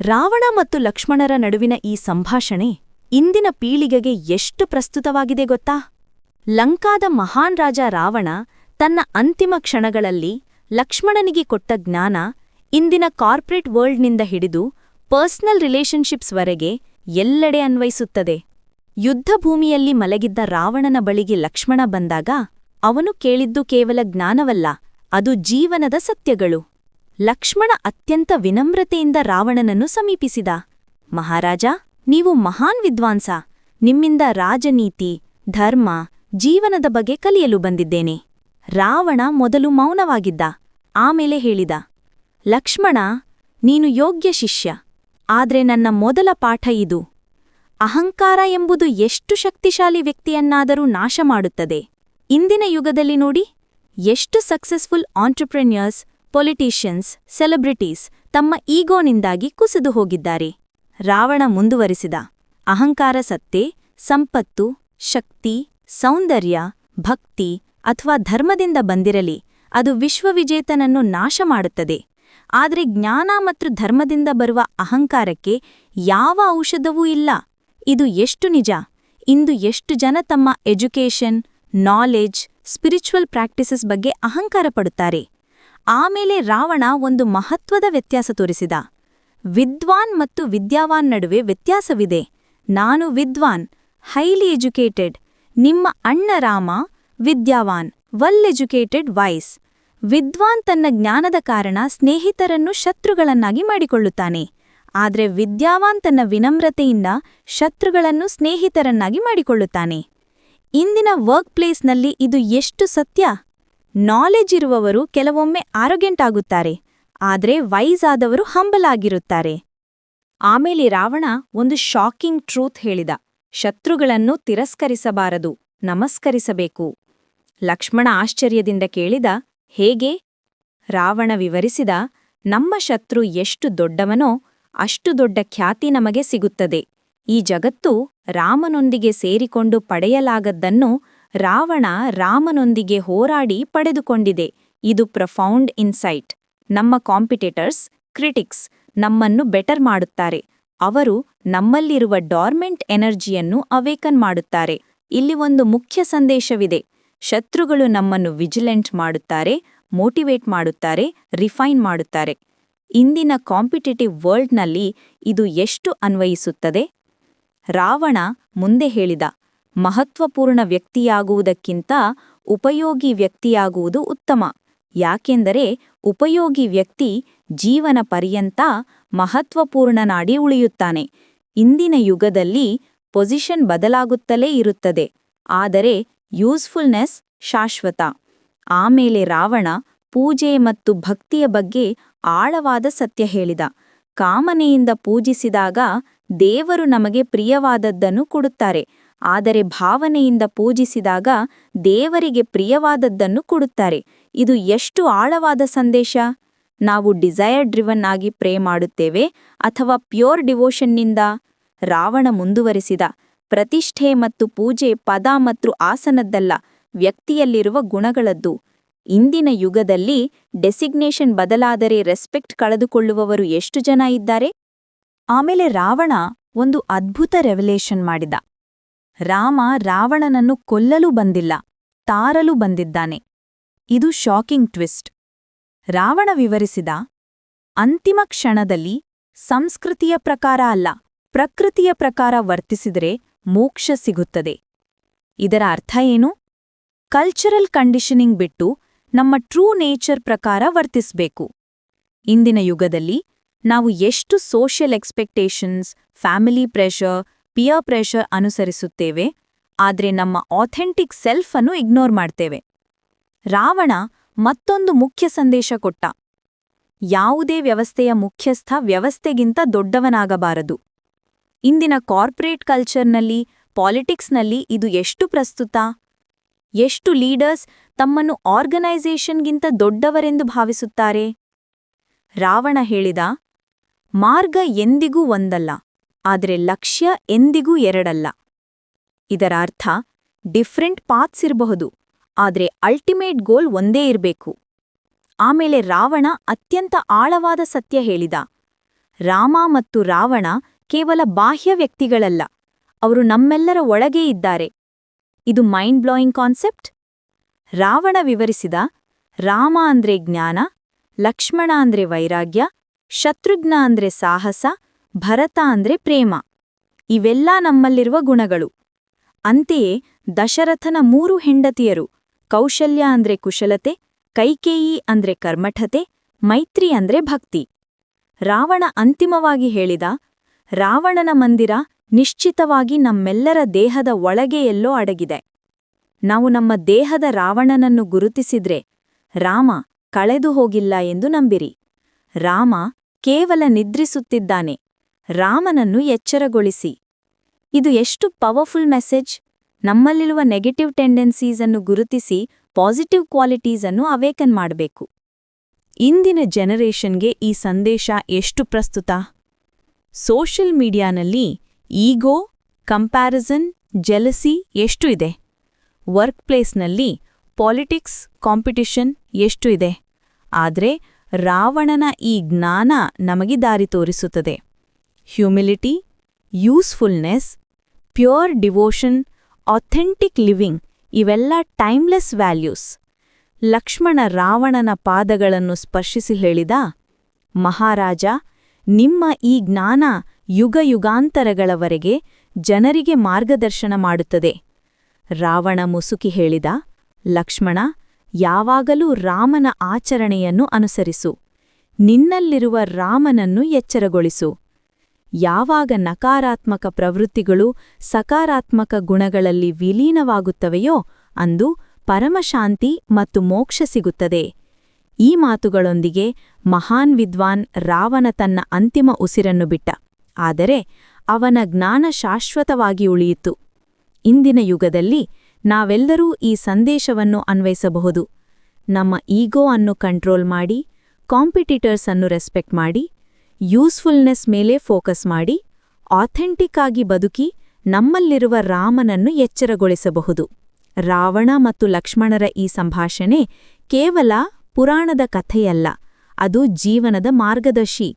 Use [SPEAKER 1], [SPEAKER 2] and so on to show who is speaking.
[SPEAKER 1] ರಾವಣ ಮತ್ತು ಲಕ್ಷ್ಮಣರ ನಡುವಿನ ಈ ಸಂಭಾಷಣೆ ಇಂದಿನ ಪೀಳಿಗೆಗೆ ಎಷ್ಟು ಪ್ರಸ್ತುತವಾಗಿದೆ ಗೊತ್ತಾ? ಲಂಕಾದ ಮಹಾನ್ ರಾಜ ರಾವಣ ತನ್ನ ಅಂತಿಮ ಕ್ಷಣಗಳಲ್ಲಿ ಲಕ್ಷ್ಮಣನಿಗೆ ಕೊಟ್ಟ ಜ್ಞಾನ ಇಂದಿನ ಕಾರ್ಪೊರೇಟ್ ವರ್ಲ್ಡ್ನಿಂದ ಹಿಡಿದು ಪರ್ಸನಲ್ ರಿಲೇಶನ್ಶಿಪ್ಸ್ವರೆಗೆ ಎಲ್ಲೆಡೆ ಅನ್ವಯಿಸುತ್ತದೆ. ಯುದ್ಧಭೂಮಿಯಲ್ಲಿ ಮಲಗಿದ್ದ ರಾವಣನ ಬಳಿಗೆ ಲಕ್ಷ್ಮಣ ಬಂದಾಗ ಅವನು ಕೇಳಿದ್ದು ಕೇವಲ ಜ್ಞಾನವಲ್ಲ, ಅದು ಜೀವನದ ಸತ್ಯಗಳು. ಲಕ್ಷ್ಮಣ ಅತ್ಯಂತ ವಿನಮ್ರತೆಯಿಂದ ರಾವಣನನ್ನು ಸಮೀಪಿಸಿದ. ಮಹಾರಾಜ, ನೀವು ಮಹಾನ್ ವಿದ್ವಾಂಸ. ನಿಮ್ಮಿಂದ ರಾಜನೀತಿ, ಧರ್ಮ, ಜೀವನದ ಬಗ್ಗೆ ಕಲಿಯಲು ಬಂದಿದ್ದೇನೆ. ರಾವಣ ಮೊದಲು ಮೌನವಾಗಿದ್ದ. ಆಮೇಲೆ ಹೇಳಿದ, ಲಕ್ಷ್ಮಣ, ನೀನು ಯೋಗ್ಯ ಶಿಷ್ಯ. ಆದ್ರೆ ನನ್ನ ಮೊದಲ ಪಾಠ ಇದು: ಅಹಂಕಾರ ಎಂಬುದು ಎಷ್ಟು ಶಕ್ತಿಶಾಲಿ ವ್ಯಕ್ತಿಯನ್ನಾದರೂ ನಾಶ ಮಾಡುತ್ತದೆ. ಇಂದಿನ ಯುಗದಲ್ಲಿ ನೋಡಿ, ಎಷ್ಟು ಸಕ್ಸಸ್ಫುಲ್ ಆಂಟ್ರಪ್ರೆನ್ಯೂರ್ಸ್, ಪೊಲಿಟಿಷಿಯನ್ಸ್, ಸೆಲೆಬ್ರಿಟೀಸ್ ತಮ್ಮ ಈಗೋನಿಂದಾಗಿ ಕುಸಿದು ಹೋಗಿದ್ದಾರೆ. ರಾವಣ ಮುಂದುವರಿಸಿದ, ಅಹಂಕಾರ ಸತ್ತೆ, ಸಂಪತ್ತು, ಶಕ್ತಿ, ಸೌಂದರ್ಯ, ಭಕ್ತಿ ಅಥವಾ ಧರ್ಮದಿಂದ ಬಂದಿರಲಿ, ಅದು ವಿಶ್ವವಿಜೇತನನ್ನು ನಾಶ ಮಾಡುತ್ತದೆ. ಆದರೆ ಜ್ಞಾನ ಮತ್ತು ಧರ್ಮದಿಂದ ಬರುವ ಅಹಂಕಾರಕ್ಕೆ ಯಾವ ಔಷಧವೂ ಇಲ್ಲ. ಇದು ಎಷ್ಟು ನಿಜ! ಇಂದು ಎಷ್ಟು ಜನ ತಮ್ಮ ಎಜುಕೇಷನ್, ನಾಲೆಡ್ಜ್, ಸ್ಪಿರಿಚುವಲ್ ಪ್ರಾಕ್ಟೀಸಸ್ ಬಗ್ಗೆ ಅಹಂಕಾರ ಪಡುತ್ತಾರೆ. ಆಮೇಲೆ ರಾವಣ ಒಂದು ಮಹತ್ವದ ವ್ಯತ್ಯಾಸ ತೋರಿಸಿದ. ವಿದ್ವಾನ್ ಮತ್ತು ವಿದ್ಯಾವಾನ್ ನಡುವೆ ವ್ಯತ್ಯಾಸವಿದೆ. ನಾನು ವಿದ್ವಾನ್, ಹೈಲಿ ಎಜುಕೇಟೆಡ್. ನಿಮ್ಮ ಅಣ್ಣ ರಾಮ ವಿದ್ಯಾವಾನ್, ವೆಲ್ ಎಜುಕೇಟೆಡ್, ವೈಸ್. ವಿದ್ವಾನ್ ತನ್ನ ಜ್ಞಾನದ ಕಾರಣ ಸ್ನೇಹಿತರನ್ನು ಶತ್ರುಗಳನ್ನಾಗಿ ಮಾಡಿಕೊಳ್ಳುತ್ತಾನೆ. ಆದರೆ ವಿದ್ಯಾವಾನ್ ತನ್ನ ವಿನಮ್ರತೆಯಿಂದ ಶತ್ರುಗಳನ್ನು ಸ್ನೇಹಿತರನ್ನಾಗಿ ಮಾಡಿಕೊಳ್ಳುತ್ತಾನೆ. ಇಂದಿನ ವರ್ಕ್ ಪ್ಲೇಸ್ನಲ್ಲಿ ಇದು ಎಷ್ಟು ಸತ್ಯ! ನಾಲೆಜ್ ಇರುವವರು ಕೆಲವೊಮ್ಮೆ ಆರೋಗ್ಯಂಟ್ ಆಗುತ್ತಾರೆ, ಆದರೆ ವೈಸ್ ಆದವರು ಹಂಬಲ್ ಆಗಿರುತ್ತಾರೆ. ಆಮೇಲೆ ರಾವಣ ಒಂದು ಶಾಕಿಂಗ್ ಟ್ರೂತ್ ಹೇಳಿದ: ಶತ್ರುಗಳನ್ನು ತಿರಸ್ಕರಿಸಬಾರದು, ನಮಸ್ಕರಿಸಬೇಕು. ಲಕ್ಷ್ಮಣ ಆಶ್ಚರ್ಯದಿಂದ ಕೇಳಿದ, ಹೇಗೆ? ರಾವಣ ವಿವರಿಸಿದ, ನಮ್ಮ ಶತ್ರು ಎಷ್ಟು ದೊಡ್ಡವನೋ ಅಷ್ಟು ದೊಡ್ಡ ಖ್ಯಾತಿ ನಮಗೆ ಸಿಗುತ್ತದೆ. ಈ ಜಗತ್ತು ರಾಮನೊಂದಿಗೆ ಸೇರಿಕೊಂಡು ಪಡೆಯಲಾಗದ್ದನ್ನು ರಾವಣ ರಾಮನೊಂದಿಗೆ ಹೋರಾಡಿ ಪಡೆದುಕೊಂಡಿದೆ. ಇದು ಪ್ರೊಫೌಂಡ್ ಇನ್ಸೈಟ್. ನಮ್ಮ ಕಾಂಪಿಟೇಟರ್ಸ್, ಕ್ರಿಟಿಕ್ಸ್ ನಮ್ಮನ್ನು ಬೆಟರ್ ಮಾಡುತ್ತಾರೆ. ಅವರು ನಮ್ಮಲ್ಲಿರುವ ಡಾರ್ಮೆಂಟ್ ಎನರ್ಜಿಯನ್ನು ಅವೇಕನ್ ಮಾಡುತ್ತಾರೆ. ಇಲ್ಲಿ ಒಂದು ಮುಖ್ಯ ಸಂದೇಶವಿದೆ: ಶತ್ರುಗಳು ನಮ್ಮನ್ನು ವಿಜಿಲೆಂಟ್ ಮಾಡುತ್ತಾರೆ, ಮೋಟಿವೇಟ್ ಮಾಡುತ್ತಾರೆ, ರಿಫೈನ್ ಮಾಡುತ್ತಾರೆ. ಇಂದಿನ ಕಾಂಪಿಟೇಟಿವ್ ವರ್ಲ್ಡ್ನಲ್ಲಿ ಇದು ಎಷ್ಟು ಅನ್ವಯಿಸುತ್ತದೆ? ರಾವಣ ಮುಂದೆ ಹೇಳಿದ, ಮಹತ್ವಪೂರ್ಣ ವ್ಯಕ್ತಿಯಾಗುವುದಕ್ಕಿಂತ ಉಪಯೋಗಿ ವ್ಯಕ್ತಿಯಾಗುವುದು ಉತ್ತಮ. ಯಾಕೆಂದರೆ ಉಪಯೋಗಿ ವ್ಯಕ್ತಿ ಜೀವನ ಪರ್ಯಂತ ಮಹತ್ವಪೂರ್ಣನಾಡಿ ಉಳಿಯುತ್ತಾನೆ. ಇಂದಿನ ಯುಗದಲ್ಲಿ ಪೊಸಿಷನ್ ಬದಲಾಗುತ್ತಲೇ ಇರುತ್ತದೆ, ಆದರೆ ಯೂಸ್ಫುಲ್ನೆಸ್ ಶಾಶ್ವತ. ಆಮೇಲೆ ರಾವಣ ಪೂಜೆ ಮತ್ತು ಭಕ್ತಿಯ ಬಗ್ಗೆ ಆಳವಾದ ಸತ್ಯ ಹೇಳಿದ. ಕಾಮನೆಯಿಂದ ಪೂಜಿಸಿದಾಗ ದೇವರು ನಮಗೆ ಪ್ರಿಯವಾದದ್ದನ್ನು ಕೊಡುತ್ತಾರೆ, ಆದರೆ ಭಾವನೆಯಿಂದ ಪೂಜಿಸಿದಾಗ ದೇವರಿಗೆ ಪ್ರಿಯವಾದದ್ದನ್ನು ಕೊಡುತ್ತಾರೆ. ಇದು ಎಷ್ಟು ಆಳವಾದ ಸಂದೇಶ! ನಾವು ಡಿಸೈರ್ ಡ್ರಿವನ್ ಆಗಿ ಪ್ರೇ ಮಾಡುತ್ತೇವೆ ಅಥವಾ ಪ್ಯೂರ್ ಡಿವೋಷನ್ನಿಂದ? ರಾವಣ ಮುಂದುವರಿಸಿದ, ಪ್ರತಿಷ್ಠೆ ಮತ್ತು ಪೂಜೆ ಪದ ಮತ್ತು ಆಸನದ್ದಲ್ಲ, ವ್ಯಕ್ತಿಯಲ್ಲಿರುವ ಗುಣಗಳದ್ದು. ಇಂದಿನ ಯುಗದಲ್ಲಿ ಡೆಸಿಗ್ನೇಷನ್ ಬದಲಾದರೆ ರೆಸ್ಪೆಕ್ಟ್ ಕಳೆದುಕೊಳ್ಳುವವರು ಎಷ್ಟು ಜನ ಇದ್ದಾರೆ? ಆಮೇಲೆ ರಾವಣ ಒಂದು ಅದ್ಭುತ ರೆವಲೇಷನ್ ಮಾಡಿದ. ರಾಮ ರಾವಣನನ್ನು ಕೊಲ್ಲಲು ಬಂದಿಲ್ಲ, ತಾರಲು ಬಂದಿದ್ದಾನೆ. ಇದು ಶಾಕಿಂಗ್ ಟ್ವಿಸ್ಟ್. ರಾವಣ ವಿವರಿಸಿದ, ಅಂತಿಮ ಕ್ಷಣದಲ್ಲಿ ಸಂಸ್ಕೃತಿಯ ಪ್ರಕಾರ ಅಲ್ಲ, ಪ್ರಕೃತಿಯ ಪ್ರಕಾರ ವರ್ತಿಸಿದರೆ ಮೋಕ್ಷ ಸಿಗುತ್ತದೆ. ಇದರ ಅರ್ಥ ಏನು? ಕಲ್ಚರಲ್ ಕಂಡೀಷನಿಂಗ್ ಬಿಟ್ಟು ನಮ್ಮ ಟ್ರೂ ನೇಚರ್ ಪ್ರಕಾರ ವರ್ತಿಸಬೇಕು. ಇಂದಿನ ಯುಗದಲ್ಲಿ ನಾವು ಎಷ್ಟು social expectations, family pressure, pear pressure ಅನುಸರಿಸುತ್ತೇವೆ, ಆದರೆ ನಮ್ಮ ಆಥೆಂಟಿಕ್ ಸೆಲ್ಫ್ ಅನ್ನು ಇಗ್ನೋರ್ ಮಾಡ್ತೇವೆ. ರಾವಣ ಮತ್ತೊಂದು ಮುಖ್ಯ ಸಂದೇಶ ಕೊಟ್ಟ: ಯಾವುದೇ ವ್ಯವಸ್ಥೆಯ ಮುಖ್ಯಸ್ಥ ವ್ಯವಸ್ಥೆಗಿಂತ ದೊಡ್ಡವನಾಗಬಾರದು. ಇಂದಿನ ಕಾರ್ಪೊರೇಟ್ ಕಲ್ಚರ್ನಲ್ಲಿ, ಪಾಲಿಟಿಕ್ಸ್ನಲ್ಲಿ ಇದು ಎಷ್ಟು ಪ್ರಸ್ತುತ? ಎಷ್ಟು ಲೀಡರ್ಸ್ ತಮ್ಮನ್ನು ಆರ್ಗನೈಸೇಷನ್ಗಿಂತ ದೊಡ್ಡವರೆಂದು ಭಾವಿಸುತ್ತಾರೆ? ರಾವಣ ಹೇಳಿದ, ಮಾರ್ಗ ಎಂದಿಗೂ ಒಂದಲ್ಲ, ಆದರೆ ಲಕ್ಷ್ಯ ಎಂದಿಗೂ ಎರಡಲ್ಲ. ಇದರ ಅರ್ಥ, ಡಿಫ್ರೆಂಟ್ ಪಾತ್ಸ್ ಇರಬಹುದು, ಆದರೆ ಅಲ್ಟಿಮೇಟ್ ಗೋಲ್ ಒಂದೇ ಇರಬೇಕು. ಆಮೇಲೆ ರಾವಣ ಅತ್ಯಂತ ಆಳವಾದ ಸತ್ಯ ಹೇಳಿದ: ರಾಮ ಮತ್ತು ರಾವಣ ಕೇವಲ ಬಾಹ್ಯ ವ್ಯಕ್ತಿಗಳಲ್ಲ, ಅವರು ನಮ್ಮೆಲ್ಲರ ಒಳಗೇ ಇದ್ದಾರೆ. ಇದು ಮೈಂಡ್ ಬ್ಲೋಯಿಂಗ್ ಕಾನ್ಸೆಪ್ಟ್. ರಾವಣ ವಿವರಿಸಿದ ರಾಮ ಅಂದ್ರೆ ಜ್ಞಾನ, ಲಕ್ಷ್ಮಣ ಅಂದ್ರೆ ವೈರಾಗ್ಯ, ಶತ್ರುಘ್ನ ಅಂದ್ರೆ ಸಾಹಸ, ಭರತ ಅಂದ್ರೆ ಪ್ರೇಮ. ಇವೆಲ್ಲ ನಮ್ಮಲ್ಲಿರುವ ಗುಣಗಳು. ಅಂತೆಯೇ ದಶರಥನ 3 ಹೆಂಡತಿಯರು, ಕೌಶಲ್ಯ ಅಂದ್ರೆ ಕುಶಲತೆ, ಕೈಕೇಯಿ ಅಂದ್ರೆ ಕರ್ಮಠತೆ, ಮೈತ್ರಿ ಅಂದ್ರೆ ಭಕ್ತಿ. ರಾವಣ ಅಂತಿಮವಾಗಿ ಹೇಳಿದ, ರಾವಣನ ಮಂದಿರ ನಿಶ್ಚಿತವಾಗಿ ನಮ್ಮೆಲ್ಲರ ದೇಹದ ಒಳಗೆ ಎಲ್ಲೋ ಅಡಗಿದೆ. ನಾವು ನಮ್ಮ ದೇಹದ ರಾವಣನನ್ನು ಗುರುತಿಸಿದ್ರೆ ರಾಮ ಕಳೆದು ಹೋಗಿಲ್ಲ ಎಂದು ನಂಬಿರಿ. ರಾಮ ಕೇವಲ ನಿದ್ರಿಸುತ್ತಿದ್ದಾನೆ. ರಾಮನನ್ನು ಎಚ್ಚರಗೊಳಿಸಿ. ಇದು ಎಷ್ಟು ಪವರ್ಫುಲ್ ಮೆಸೇಜ್. ನಮ್ಮಲ್ಲಿರುವ ನೆಗೆಟಿವ್ ಟೆಂಡೆನ್ಸೀಸ್ ಅನ್ನು ಗುರುತಿಸಿ ಪಾಸಿಟಿವ್ ಕ್ವಾಲಿಟೀಸ್ ಅನ್ನು ಅವೇಕನ್ ಮಾಡಬೇಕು. ಇಂದಿನ ಜನರೇಷನ್ಗೆ ಈ ಸಂದೇಶ ಎಷ್ಟು ಪ್ರಸ್ತುತ? ಸೋಷಿಯಲ್ ಮೀಡಿಯಾನಲ್ಲಿ ಈಗೋ, ಕಂಪ್ಯಾರಿಸನ್, ಜೆಲಸಿ ಎಷ್ಟು ಇದೆ? ವರ್ಕ್ ಪ್ಲೇಸ್ನಲ್ಲಿ ಪಾಲಿಟಿಕ್ಸ್, ಕಾಂಪಿಟಿಷನ್ ಎಷ್ಟು ಇದೆ? ಆದರೆ ರಾವಣನ ಈ ಜ್ಞಾನ ನಮಗೆ ದಾರಿ ತೋರಿಸುತ್ತದೆ. Humility, usefulness, pure devotion, authentic living ಇವೆಲ್ಲ ಟೈಮ್ಲೆಸ್ ವ್ಯಾಲ್ಯೂಸ್. ಲಕ್ಷ್ಮಣ ರಾವಣನ ಪಾದಗಳನ್ನು ಸ್ಪರ್ಶಿಸಿ ಹೇಳಿದ, ಮಹಾರಾಜ, ನಿಮ್ಮ ಈ ಜ್ಞಾನ ಯುಗಯುಗಾಂತರಗಳವರೆಗೆ ಜನರಿಗೆ ಮಾರ್ಗದರ್ಶನ ಮಾಡುತ್ತದೆ. ರಾವಣ ಮುಸುಕಿ ಹೇಳಿದ, ಲಕ್ಷ್ಮಣ, ಯಾವಾಗಲೂ ರಾಮನ ಆಚರಣೆಯನ್ನು ಅನುಸರಿಸು. ನಿನ್ನಲ್ಲಿರುವ ರಾಮನನ್ನು ಎಚ್ಚರಗೊಳಿಸು. ಯಾವಾಗ ನಕಾರಾತ್ಮಕ ಪ್ರವೃತ್ತಿಗಳು ಸಕಾರಾತ್ಮಕ ಗುಣಗಳಲ್ಲಿ ವಿಲೀನವಾಗುತ್ತವೆಯೋ ಅಂದು ಪರಮಶಾಂತಿ ಮತ್ತು ಮೋಕ್ಷ ಸಿಗುತ್ತದೆ. ಈ ಮಾತುಗಳೊಂದಿಗೆ ಮಹಾನ್ ವಿದ್ವಾನ್ ರಾವಣ ತನ್ನ ಅಂತಿಮ ಉಸಿರನ್ನು ಬಿಟ್ಟ. ಆದರೆ ಅವನ ಜ್ಞಾನ ಶಾಶ್ವತವಾಗಿ ಉಳಿಯಿತು. ಇಂದಿನ ಯುಗದಲ್ಲಿ ನಾವೆಲ್ಲರೂ ಈ ಸಂದೇಶವನ್ನು ಅನ್ವಯಿಸಬಹುದು. ನಮ್ಮ ಈಗೋ ಅನ್ನು ಕಂಟ್ರೋಲ್ ಮಾಡಿ, ಕಾಂಪಿಟಿಟರ್ಸ್ ಅನ್ನು ರೆಸ್ಪೆಕ್ಟ್ ಮಾಡಿ, ಯೂಸ್ಫುಲ್ನೆಸ್ ಮೇಲೆ ಫೋಕಸ್ ಮಾಡಿ, ಆಥೆಂಟಿಕ್ ಆಗಿ ಬದುಕಿ ನಮ್ಮಲ್ಲಿರುವ ರಾಮನನ್ನು ಎಚ್ಚರಗೊಳಿಸಬಹುದು. ರಾವಣ ಮತ್ತು ಲಕ್ಷ್ಮಣರ ಈ ಸಂಭಾಷಣೆ ಕೇವಲ ಪುರಾಣದ ಕಥೆಯಲ್ಲ, ಅದು ಜೀವನದ ಮಾರ್ಗದರ್ಶಿ.